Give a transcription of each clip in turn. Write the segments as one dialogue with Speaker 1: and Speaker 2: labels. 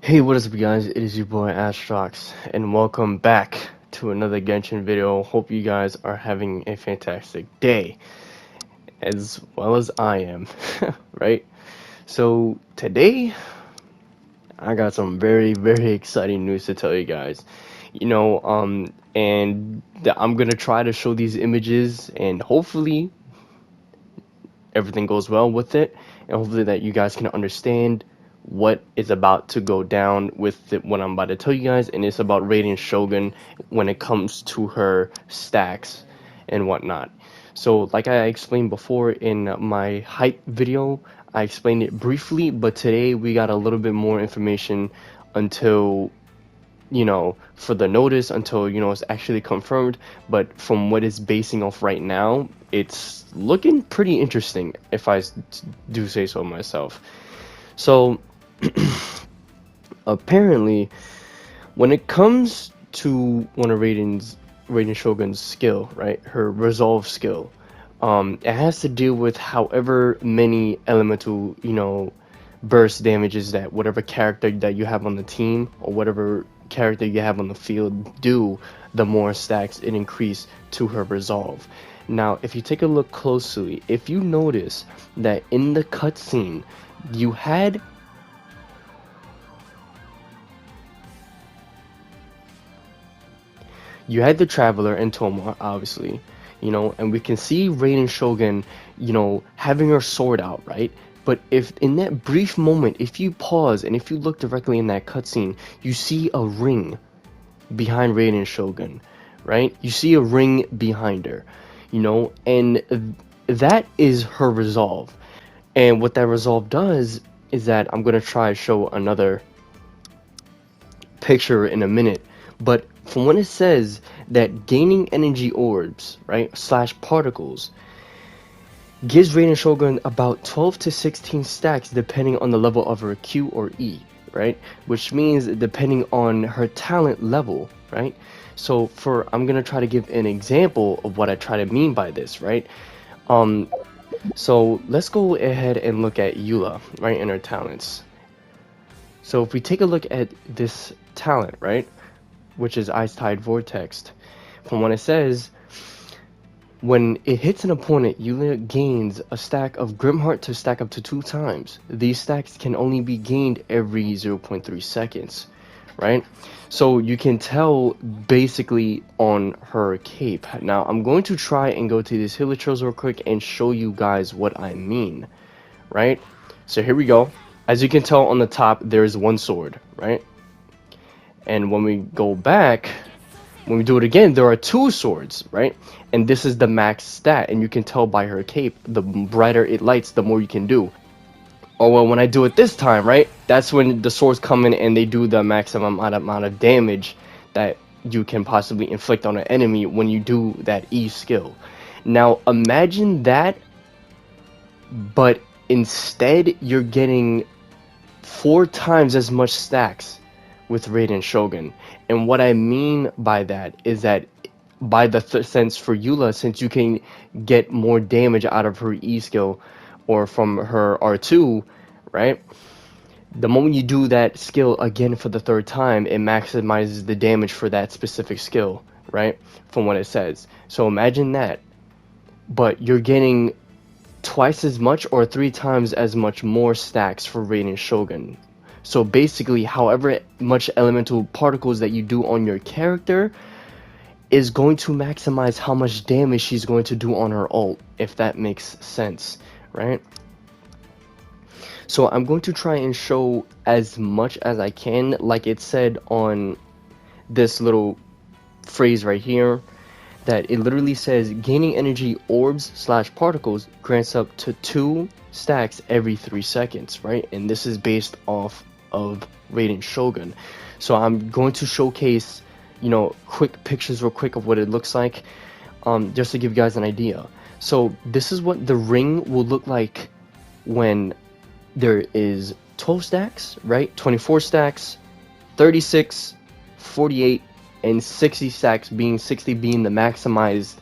Speaker 1: Hey, what is up guys, it is your boy Astrox, and welcome back to another Genshin video. Hope you guys are having a fantastic day, as well as I am, right? So, today, I got some very exciting news to tell you guys. I'm gonna try to show these images, and hopefully, everything goes well with it, and hopefully that you guys can understand what is about to go down with what I'm about to tell you guys, and it's about Raiden Shogun when it comes to her stacks and whatnot. So, like I explained before in my hype video, I explained it briefly, but today we got a little bit more information until for the notice until it's actually confirmed. But from what it's basing off right now, it's looking pretty interesting, if I do say so myself. So apparently, when it comes to one of Raiden Shogun's skill, right, her resolve skill, it has to deal with however many elemental burst damages that whatever character that you have on the team or whatever character you have on the field do, the more stacks it increase to her resolve. Now, if you take a look closely, if you notice that in the cutscene, you had the Traveler and Tomar, obviously, and we can see Raiden Shogun, having her sword out, right? But if in that brief moment, if you pause and if you look directly in that cutscene, you see a ring behind Raiden Shogun, right? You see a ring behind her, and that is her resolve. And what that resolve does is that I'm gonna try to show another picture in a minute, but from what it says that gaining energy orbs, right, slash particles, gives Raiden Shogun about 12 to 16 stacks depending on the level of her Q or E, right? Which means depending on her talent level, right? So I'm gonna try to give an example of what I try to mean by this, right? So let's go ahead and look at Eula, right, and her talents. So if we take a look at this talent, right, which is Ice Tide Vortex, from what it says, when it hits an opponent, Eula gains a stack of Grimheart to stack up to 2 times. These stacks can only be gained every 0.3 seconds, right? So you can tell basically on her cape. Now I'm going to try and go to these Hilichos real quick and show you guys what I mean, right? So here we go. As you can tell on the top, there's one sword, right? And when we go back, when we do it again, there are 2 swords, right? And this is the max stat, and you can tell by her cape, the brighter it lights, the more you can do. Or well, when I do it this time, right? That's when the swords come in and they do the maximum amount of damage that you can possibly inflict on an enemy when you do that E skill. Now imagine that, but instead you're getting 4 times as much stacks with Raiden Shogun. And what I mean by that is that by the sense for Eula, since you can get more damage out of her E skill or from her R2, right? The moment you do that skill again for the 3rd time, it maximizes the damage for that specific skill, right? From what it says. So imagine that, but you're getting twice as much or 3 times as much more stacks for Raiden Shogun. So basically, however much elemental particles that you do on your character is going to maximize how much damage she's going to do on her ult, if that makes sense, right? So I'm going to try and show as much as I can, like it said on this little phrase right here, that it literally says gaining energy orbs slash particles grants up to 2 stacks every 3 seconds, right? And this is based off of Raiden Shogun. So I'm going to showcase, quick pictures real quick of what it looks like, just to give you guys an idea. So this is what the ring will look like when there is 12 stacks, right? 24 stacks, 36, 48, and 60 stacks, being 60 being the maximized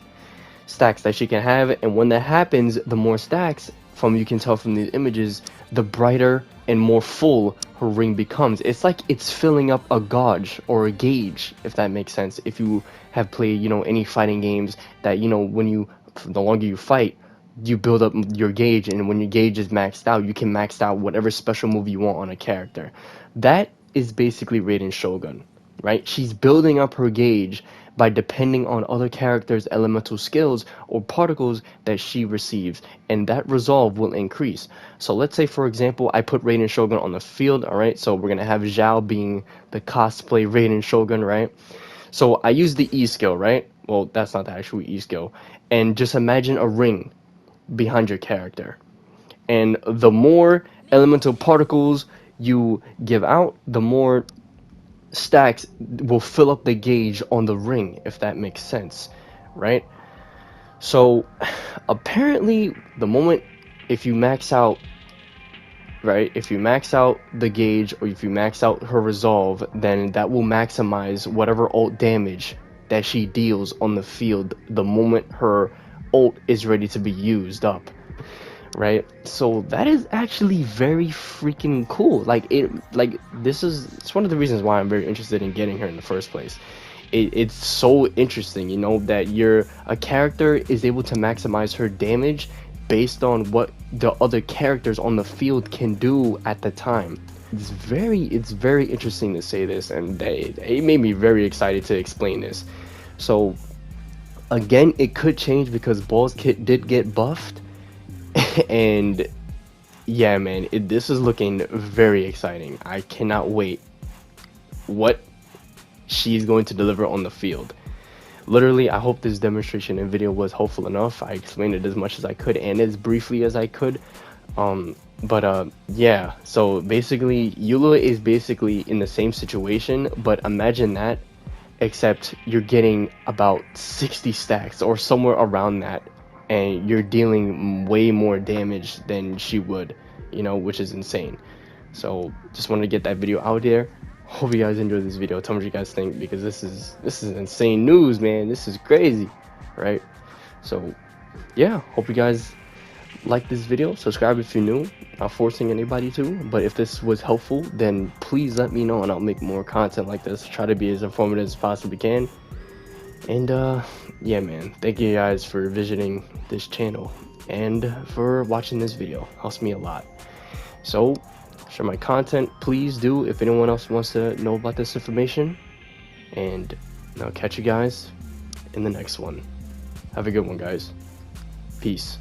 Speaker 1: stacks that she can have. And when that happens, the more stacks, from you can tell from these images, the brighter and more full her ring becomes. It's like it's filling up a gauge or a gauge, if that makes sense. If you have played, you know, any fighting games, that, you know, when you, the longer you fight, you build up your gauge, and when your gauge is maxed out, you can max out whatever special move you want on a character. That is basically Raiden Shogun, right? She's building up her gauge by depending on other characters' elemental skills or particles that she receives, and that resolve will increase. So let's say, for example, I put Raiden Shogun on the field, alright? So we're gonna have Zhao being the cosplay Raiden Shogun, right? So I use the E skill, right? Well, that's not the actual E skill. And just imagine a ring behind your character. And the more elemental particles you give out, the more stacks will fill up the gauge on the ring, if that makes sense, right? So apparently the moment, if you max out, right, if you max out the gauge, or if you max out her resolve, then that will maximize whatever ult damage that she deals on the field the moment her ult is ready to be used up, right? So that is actually very freaking cool. Like, it's one of the reasons why I'm very interested in getting her in the first place. It's so interesting, you know, that a character is able to maximize her damage based on what the other characters on the field can do at the time. It's very interesting to say this, and it made me very excited to explain this. So again, it could change because Ball's kit did get buffed. And yeah, man, this is looking very exciting. I cannot wait what she's going to deliver on the field. Literally, I hope this demonstration and video was helpful enough. I explained it as much as I could and as briefly as I could. Yeah, so basically Eula is basically in the same situation, but imagine that, except you're getting about 60 stacks or somewhere around that, and you're dealing way more damage than she would, you know, which is insane. So just wanted to get that video out there. Hope you guys enjoyed this video. Tell me what you guys think, because this is insane news, man. This is crazy, right? So yeah, hope you guys like this video. Subscribe if you're new. Not forcing anybody to, but if this was helpful, then please let me know and I'll make more content like this. Try to be as informative as possibly can. And yeah, man, thank you guys for visiting this channel and for watching this video. Helps me a lot. So share my content, please do, if anyone else wants to know about this information. And I'll catch you guys in the next one. Have a good one, guys. Peace.